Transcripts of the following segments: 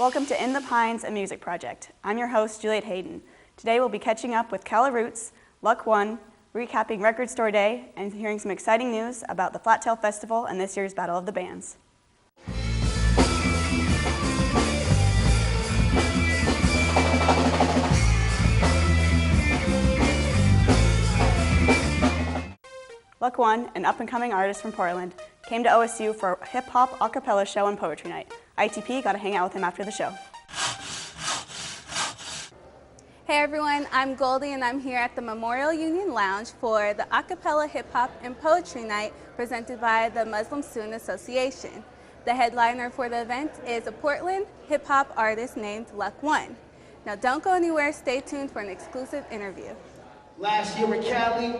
Welcome to In the Pines, a music project. I'm your host, Juliet Hayden. Today we'll be catching up with Calla Roots, Luck One, recapping Record Store Day, and hearing some exciting news about the Flattail Festival and this year's Battle of the Bands. Luck One, an up-and-coming artist from Portland, came to OSU for a hip-hop a cappella show and poetry night. ITP got to hang out with him after the show. Hey everyone, I'm Goldie and I'm here at the Memorial Union Lounge for the a cappella hip hop and poetry night presented by the Muslim Student Association. The headliner for the event is a Portland hip hop artist named Luck One. Now don't go anywhere, stay tuned for an exclusive interview. Last year in Cali,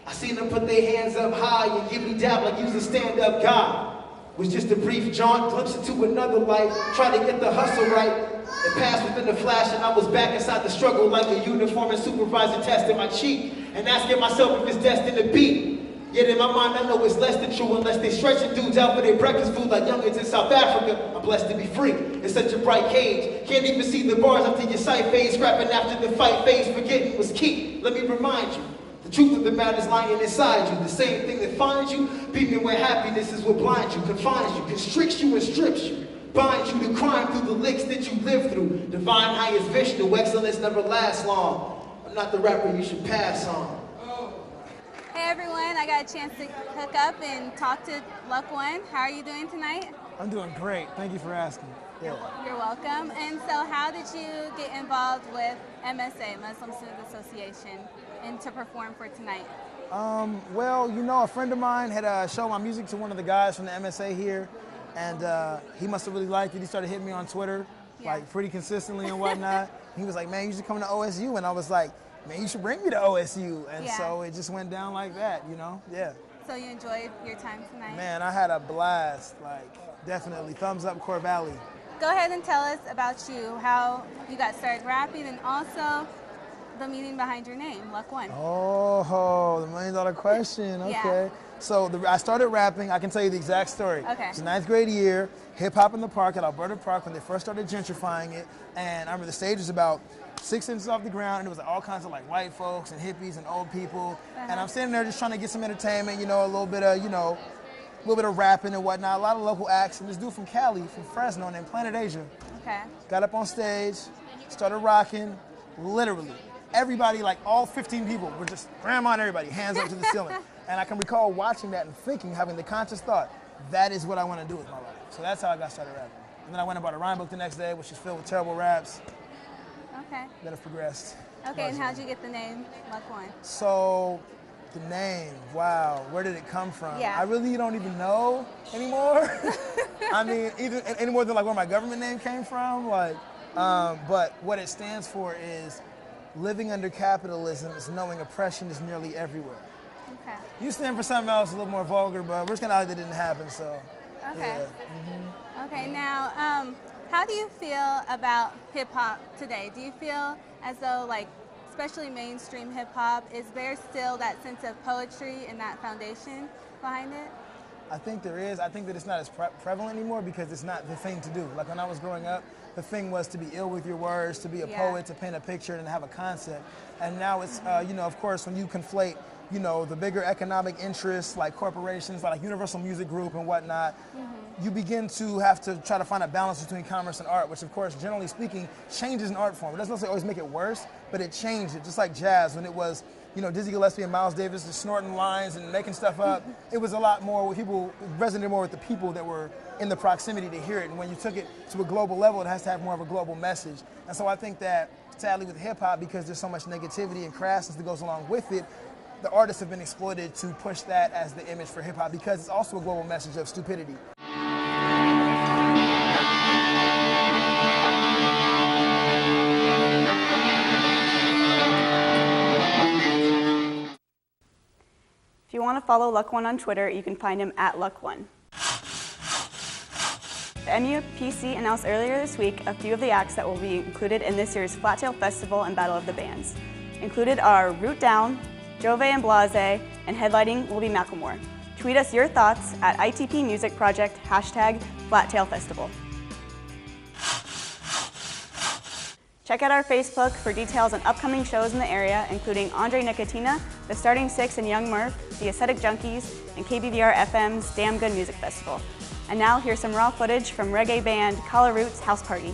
I seen them put their hands up high and give me dab like you was a stand-up guy. Was just a brief jaunt, glimpse into another life, try to get the hustle right. It passed within the flash and I was back inside the struggle like a uniform and supervisor testing my cheek and asking myself if it's destined to be. Yet in my mind I know it's less than true unless they stretching dudes out for their breakfast food like youngins in South Africa. I'm blessed to be free. It's such a bright cage. Can't even see the bars after your sight fades. Scrapping after the fight phase, forgetting was key. Let me remind you. The truth of the matter is lying inside you. The same thing that finds you, beaming where happiness is what blinds you, confines you, constricts you and strips you, binds you to crime through the licks that you live through. Divine highest Vishnu, excellence never lasts long. I'm not the rapper you should pass on. Hey everyone, I got a chance to hook up and talk to Luck One. How are you doing tonight? I'm doing great. Thank you for asking. Yeah. You're welcome. And so how did you get involved with MSA, Muslim Student Association, and to perform for tonight? Well, you know, a friend of mine had shown my music to one of the guys from the MSA here, and he must have really liked it. He started hitting me on Twitter, like pretty consistently and whatnot. He was like, man, you should come to OSU. And I was like, man, you should bring me to OSU. And so it just went down like that, you know? Yeah. So you enjoyed your time tonight? Man, I had a blast, like, definitely. Thumbs up, Core Valley. Go ahead and tell us about you, how you got started rapping, and also the meaning behind your name, Luck One. Oh, the $1 million question, okay. Yeah. So I started rapping, I can tell you the exact story. Okay. It's the 9th grade year, hip hop in the park at Alberta Park when they first started gentrifying it, and I remember the stage was about 6 inches off the ground, and it was all kinds of like white folks and hippies and old people, and I'm sitting there just trying to get some entertainment, you know, a little bit of, you know, a little bit of rapping and whatnot, a lot of local acts, and this dude from Cali, from Fresno, named Planet Asia, got up on stage, started rocking, literally. Everybody, like all 15 people, were just, grandma and everybody, hands up to the ceiling. And I can recall watching that and thinking, having the conscious thought, that is what I want to do with my life. So that's how I got started rapping. And then I went and bought a rhyme book the next day, which is filled with terrible raps. Okay. That have progressed. Okay, and how'd you get the name Luck One? So, the name, wow, where did it come from? Yeah. I really don't even know anymore. I mean, any more than like where my government name came from, like, but what it stands for is living under capitalism is knowing oppression is nearly everywhere. Okay. You stand for something else a little more vulgar, but we're just gonna that didn't happen, so. Okay. Yeah. Okay, now, how do you feel about hip hop today? Do you feel as though, like, especially mainstream hip hop, is there still that sense of poetry and that foundation behind it? I think there is. I think that it's not as prevalent anymore because it's not the thing to do. Like when I was growing up, the thing was to be ill with your words, to be a poet, to paint a picture and have a concept. And now it's, you know, of course, when you conflate, you know, the bigger economic interests like corporations like Universal Music Group and whatnot, you begin to have to try to find a balance between commerce and art, which of course, generally speaking, changes an art form. It doesn't necessarily always make it worse, but it changed it, just like jazz when it was, you know, Dizzy Gillespie and Miles Davis just snorting lines and making stuff up. It was a lot more with people, it resonated more with the people that were in the proximity to hear it. And when you took it to a global level, it has to have more of a global message. And so I think that, sadly with hip hop, because there's so much negativity and crassness that goes along with it, the artists have been exploited to push that as the image for hip hop because it's also a global message of stupidity. If you want to follow Luck One on Twitter, you can find him at Luck One. The MUPC announced earlier this week a few of the acts that will be included in this year's Flattail Festival and Battle of the Bands. Included are Root Down, Jove and Blase, and headlining will be Macklemore. Tweet us your thoughts at ITP Music Project #Flattail Festival. Check out our Facebook for details on upcoming shows in the area, including Andre Nicotina, the Starting Six and Young Murph, the Aesthetic Junkies, and KBVR FM's Damn Good Music Festival. And now here's some raw footage from reggae band Collar Roots' House Party.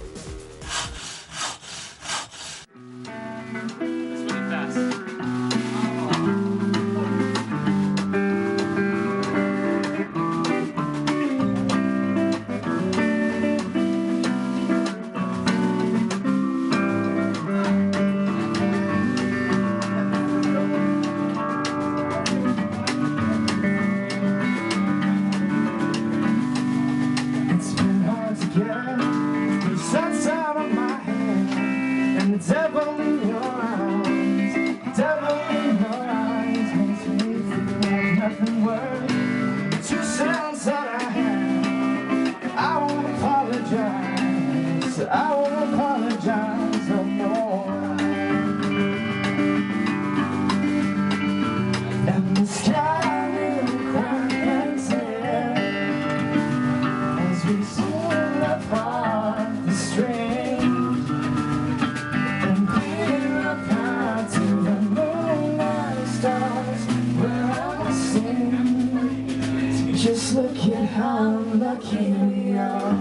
Just look at how lucky we are.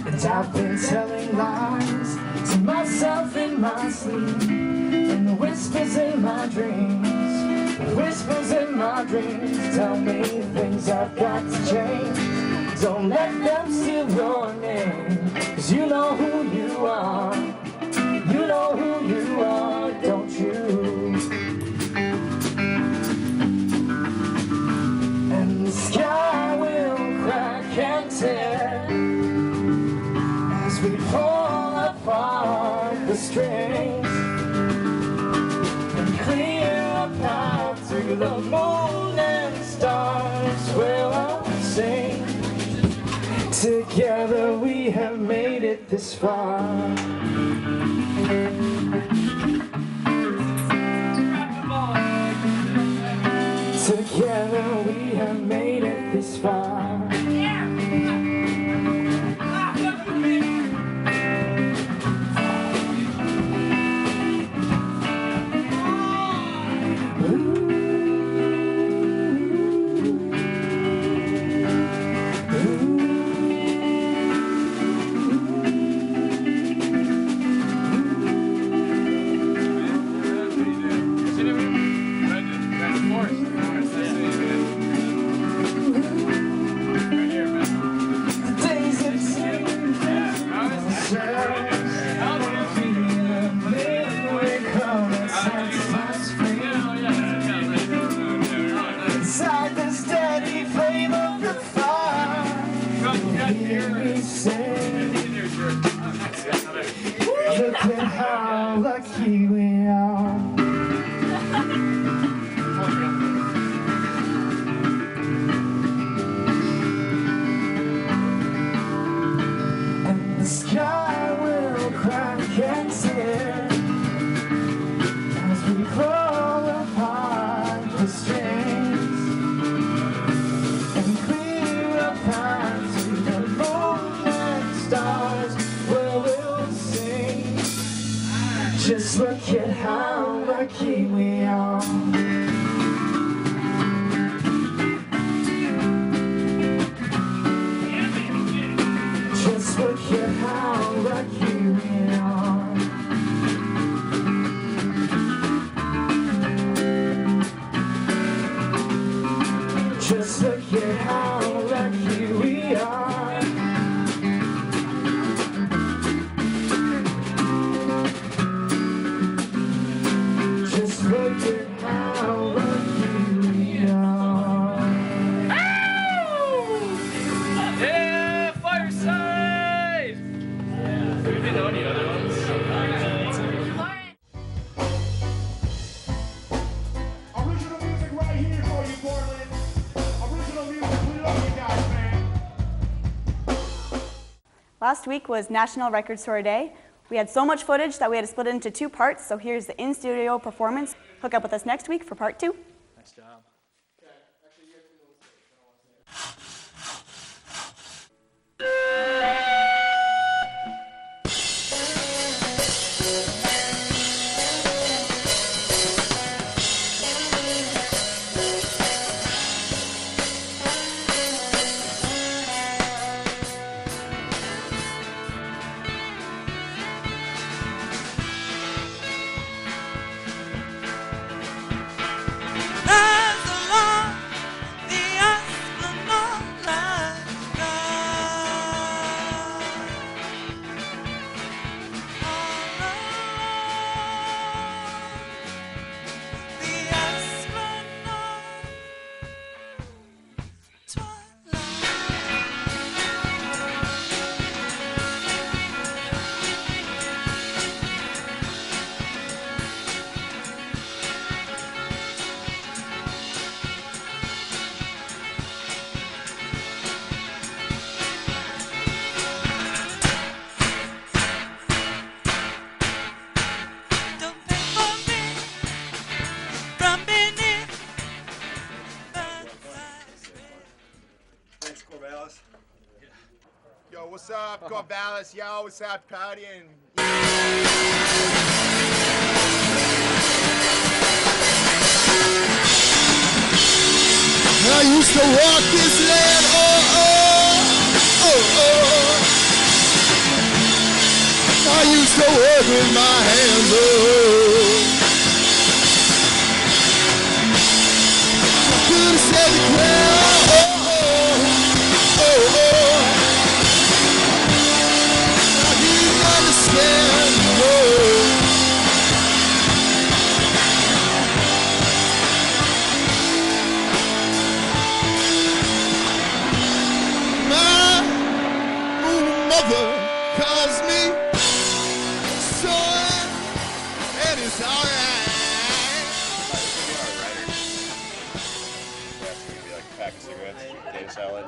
And I've been telling lies to myself in my sleep, and the whispers in my dreams, the whispers in my dreams tell me things I've got to change. Don't let them steal your name, 'cause you know who you are. You know who you are, don't you? And the sky will crack and tear as we pull apart the strings and clear a path to the moon and stars where I'll sing. Together we have made it this far. Together we have made it this far. Inside the steady flame of the fire, hear me sing. Look at how lucky we are. And the sky will crack and tear as we crawl apart the strings and clear a path to the moon and stars where we'll sing. Just look at how lucky we are. Just look at how lucky we are. Just look at how lucky we are. Just look at how lucky we are. Yeah, Fireside! Yeah. We didn't know any other ones. Original music right here for you, Portland. Original music. Last week was National Record Store Day. We had so much footage that we had to split it into 2 parts, so here's the in-studio performance. Hook up with us next week for part 2. Nice job. Yo, what's up, Corvallis? Yo, what's up, partying? I used to walk this land, oh, oh, oh, oh. I used to work with my hands, oh. I could have said the crowd, oh, oh, oh, oh. I didn't understand, oh. Mother calls me son, and it's alright. That's gonna be like a pack of cigarettes, potato salad.